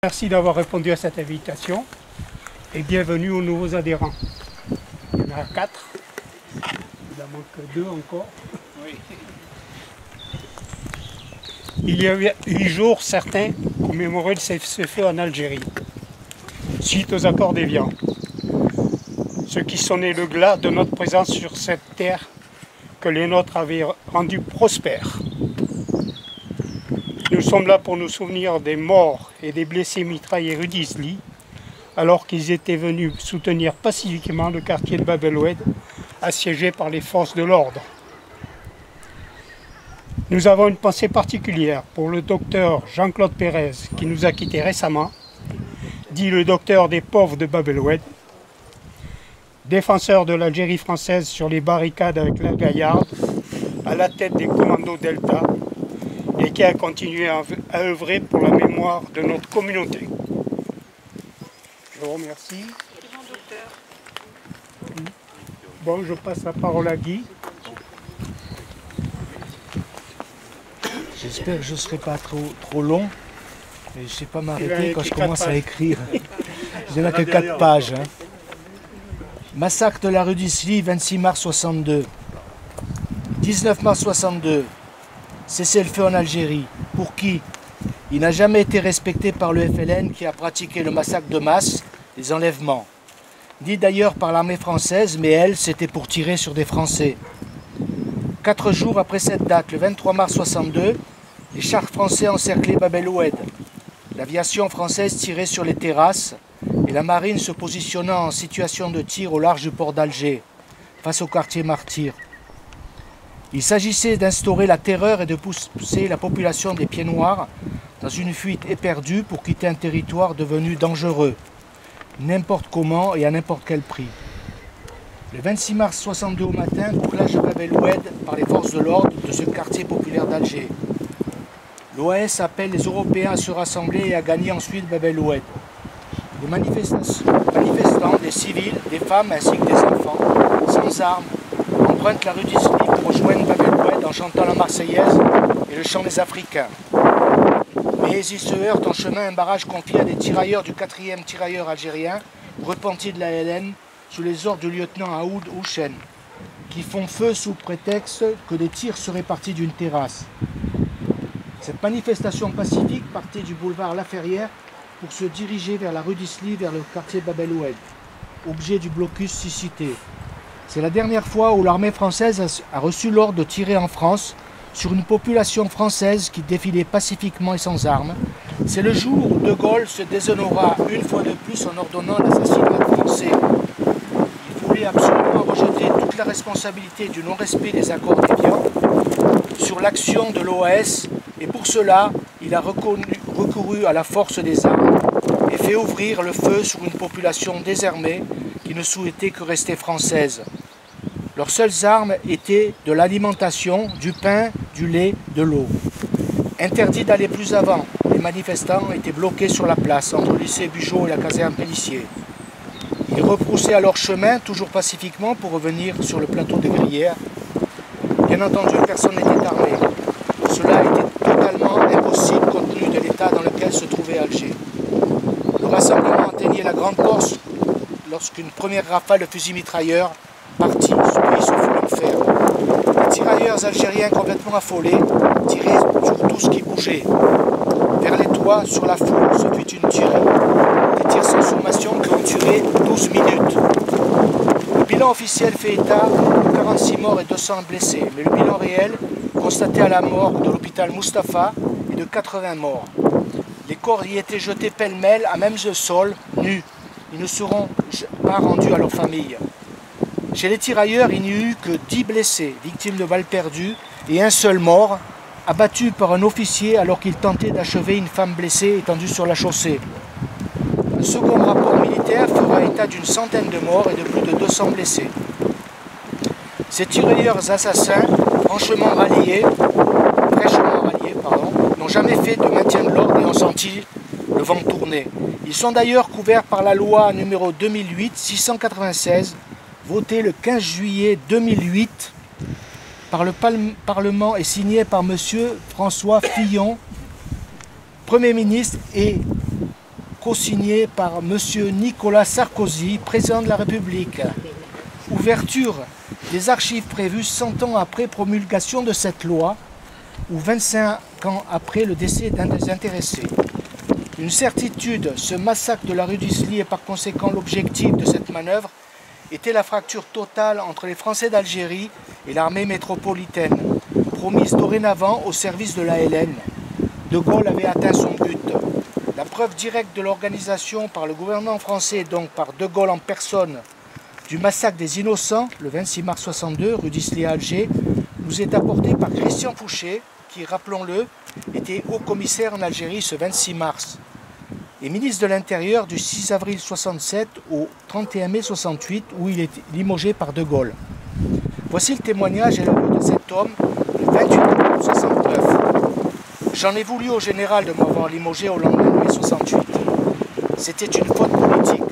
Merci d'avoir répondu à cette invitation et bienvenue aux nouveaux adhérents. Il y en a 4, il en manque 2 encore. Oui. Il y a 8 jours, certains commémoraient le cessez-le-feu en Algérie, suite aux accords d'Évian, ce qui sonnait le glas de notre présence sur cette terre que les nôtres avaient rendue prospère. Nous sommes là pour nous souvenir des morts et des blessés mitraillés rue d'Isly, alors qu'ils étaient venus soutenir pacifiquement le quartier de Bab el-Oued, assiégé par les forces de l'ordre. Nous avons une pensée particulière pour le docteur Jean-Claude Pérez, qui nous a quittés récemment, dit le docteur des pauvres de Bab el-Oued, défenseur de l'Algérie française sur les barricades avec la Gaillarde, à la tête des commandos Delta, et qui a continué à œuvrer pour la mémoire de notre communauté. Je vous remercie. Bon, je passe la parole à Guy. J'espère que je ne serai pas trop long, mais je ne sais pas m'arrêter quand je commence à écrire. Il n'y en a que 4 pages. Hein. Massacre de la rue d'Isly, 26 mars 62. 19 mars 62. Cessez-le-feu en Algérie. Pour qui? Il n'a jamais été respecté par le FLN qui a pratiqué le massacre de masse, les enlèvements. Dit d'ailleurs par l'armée française, mais elle, c'était pour tirer sur des Français. 4 jours après cette date, le 23 mars 62, les chars français encerclaient Bab el-Oued. L'aviation française tirait sur les terrasses et la marine se positionnant en situation de tir au large du port d'Alger, face au quartier Martyr. Il s'agissait d'instaurer la terreur et de pousser la population des Pieds Noirs dans une fuite éperdue pour quitter un territoire devenu dangereux, n'importe comment et à n'importe quel prix. Le 26 mars 62 au matin, bouclage de Bab el-Oued par les forces de l'ordre de ce quartier populaire d'Alger. L'OAS appelle les Européens à se rassembler et à gagner ensuite Bab el-Oued. Les manifestants, des civils, des femmes ainsi que des enfants, sans armes, empruntent la rue d'Isly pour rejoindre Bab el-Oued en chantant la Marseillaise et le chant des Africains. Mais ils se heurtent en chemin un barrage confié à des tirailleurs du 4e tirailleur algérien, repentis de la LN, sous les ordres du lieutenant Aoud Houchen, qui font feu sous prétexte que des tirs seraient partis d'une terrasse. Cette manifestation pacifique partait du boulevard Laferrière pour se diriger vers la rue d'Isly, vers le quartier Bab el-Oued, objet du blocus cité. C'est la dernière fois où l'armée française a reçu l'ordre de tirer en France sur une population française qui défilait pacifiquement et sans armes. C'est le jour où De Gaulle se déshonora une fois de plus en ordonnant l'assassinat français. Il voulait absolument rejeter toute la responsabilité du non-respect des accords d'Évian sur l'action de l'OAS et pour cela, il a recouru à la force des armes et fait ouvrir le feu sur une population désarmée qui ne souhaitait que rester française. Leurs seules armes étaient de l'alimentation, du pain, du lait, de l'eau. Interdit d'aller plus avant, les manifestants étaient bloqués sur la place, entre le lycée Bugeaud et la caserne Pélissier. Ils rebroussaient alors chemin, toujours pacifiquement, pour revenir sur le plateau de Gruyère. Bien entendu, personne n'était armé. Cela était totalement impossible compte tenu de l'état dans lequel se trouvait Alger. Le rassemblement atteignait la Grande Corse lorsqu'une première rafale de fusils mitrailleurs partit puis sous foulon de fer. Les tirailleurs algériens complètement affolés tiraient sur tout ce qui bougeait. Vers les toits, sur la foule, ce fut une tuerie. Des tirs sans sommation qui ont duré 12 minutes. Le bilan officiel fait état de 46 morts et 200 blessés, mais le bilan réel constaté à la morgue de l'hôpital Mustapha est de 80 morts. Les corps y étaient jetés pêle-mêle à même le sol, nus. Ils ne seront pas rendus à leurs familles. Chez les tirailleurs, il n'y eut que 10 blessés, victimes de balles perdues, et un seul mort, abattu par un officier alors qu'il tentait d'achever une femme blessée étendue sur la chaussée. Un second rapport militaire fera état d'une centaine de morts et de plus de 200 blessés. Ces tirailleurs assassins, fraîchement ralliés, n'ont jamais fait de maintien de l'ordre et ont senti le vent tourner. Ils sont d'ailleurs couverts par la loi numéro 2008-696, votée le 15 juillet 2008 par le Parlement et signée par M. François Fillon, Premier ministre, et co-signé par M. Nicolas Sarkozy, président de la République. Ouverture des archives prévues 100 ans après promulgation de cette loi ou 25 ans après le décès d'un des intéressés. Une certitude, ce massacre de la rue d'Isly et par conséquent l'objectif de cette manœuvre était la fracture totale entre les Français d'Algérie et l'armée métropolitaine, promise dorénavant au service de l'ALN. De Gaulle avait atteint son but. La preuve directe de l'organisation par le gouvernement français, donc par De Gaulle en personne, du massacre des innocents, le 26 mars 62, rue d'Isly à Alger, nous est apportée par Christian Fouché, qui, rappelons-le, était haut commissaire en Algérie ce 26 mars, et ministre de l'Intérieur du 6 avril 67 au 31 mai 68, où il est limogé par De Gaulle. Voici le témoignage et l'aveu de cet homme le 28 octobre 69. J'en ai voulu au général de m'avoir limogé au lendemain de mai 68. C'était une faute politique.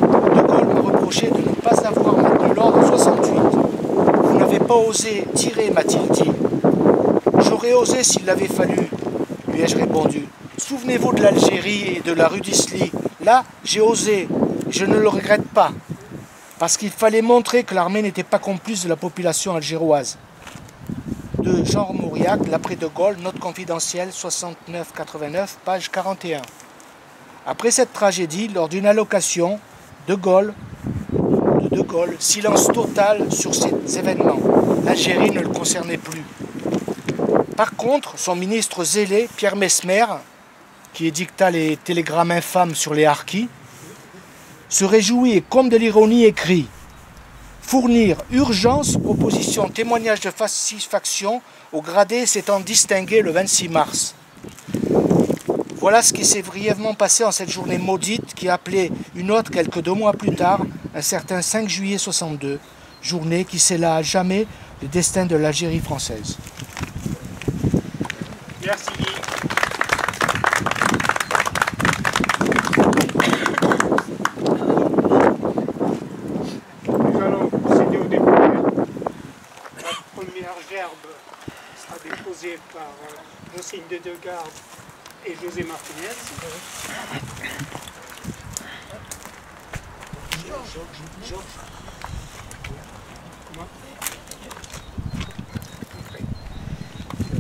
De Gaulle m'a reproché de ne pas avoir maintenu l'ordre en 68. Vous n'avez pas osé tirer, m'a-t-il dit. J'aurais osé s'il l'avait fallu, lui ai-je répondu. Souvenez-vous de l'Algérie et de la rue d'Isly. Là, j'ai osé, et je ne le regrette pas, parce qu'il fallait montrer que l'armée n'était pas complice de la population algéroise. De Jean Mauriac, l'après De Gaulle, note confidentielle 69-89, page 41. Après cette tragédie, lors d'une allocation, De Gaulle, silence total sur ces événements. L'Algérie ne le concernait plus. Par contre, son ministre zélé, Pierre Messmer, qui édicta les télégrammes infâmes sur les harkis, se réjouit et, comme de l'ironie, écrit « Fournir urgence, proposition, témoignage de satisfaction au gradé s'étant distingué le 26 mars ». Voilà ce qui s'est brièvement passé en cette journée maudite qui appelait une autre quelques 2 mois plus tard, un certain 5 juillet 62, journée qui scella à jamais le destin de l'Algérie française. Merci. Nous allons procéder au dépôt. La première gerbe sera déposée par Monseigne de Degarde et José Martinez.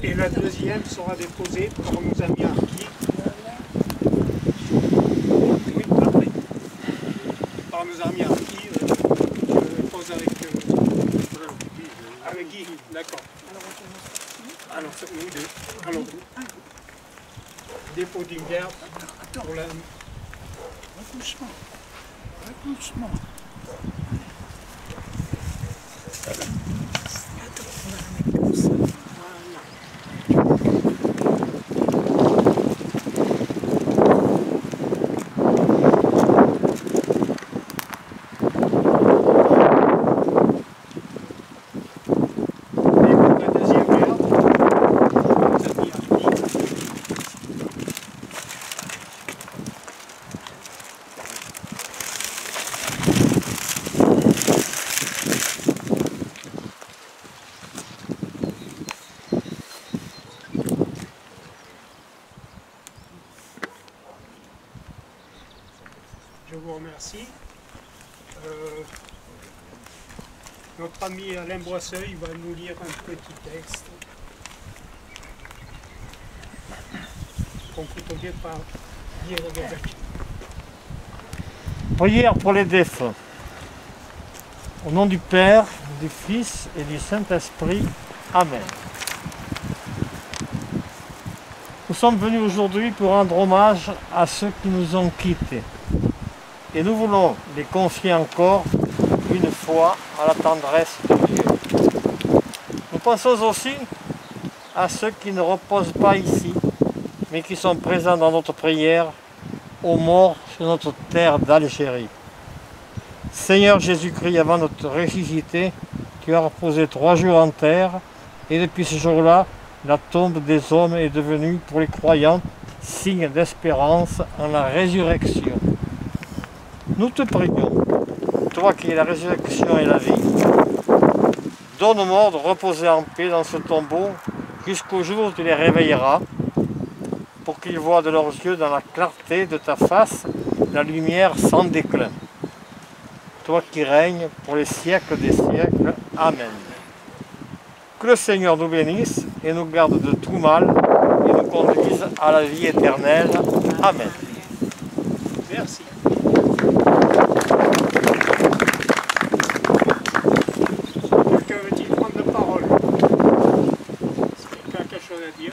Et la deuxième sera déposée par nos amis harkis. Oui, après. Par nos amis harkis, je pose avec Guy. D'accord. Alors, nous deux. Allons. Dépôt d'une gerbe pour la... Doucement. Doucement. Je vous remercie. Notre ami Alain Boisseuil va nous lire un petit texte concocté par Guy Rogazac. Prière pour les défunts. Au nom du Père, du Fils et du Saint-Esprit. Amen. Nous sommes venus aujourd'hui pour rendre hommage à ceux qui nous ont quittés. Et nous voulons les confier encore une fois à la tendresse de Dieu. Nous pensons aussi à ceux qui ne reposent pas ici, mais qui sont présents dans notre prière, aux morts sur notre terre d'Algérie. Seigneur Jésus-Christ, avant notre ressuscité, tu as reposé 3 jours en terre, et depuis ce jour-là, la tombe des hommes est devenue pour les croyants signe d'espérance en la résurrection. Nous te prions, toi qui es la résurrection et la vie, donne aux morts de reposer en paix dans ce tombeau jusqu'au jour où tu les réveilleras, pour qu'ils voient de leurs yeux dans la clarté de ta face la lumière sans déclin. Toi qui règnes pour les siècles des siècles. Amen. Que le Seigneur nous bénisse et nous garde de tout mal et nous conduise à la vie éternelle. Amen. Merci. Quelqu'un veut-il prendre la parole? Est-ce que quelqu'un a quelque chose à dire?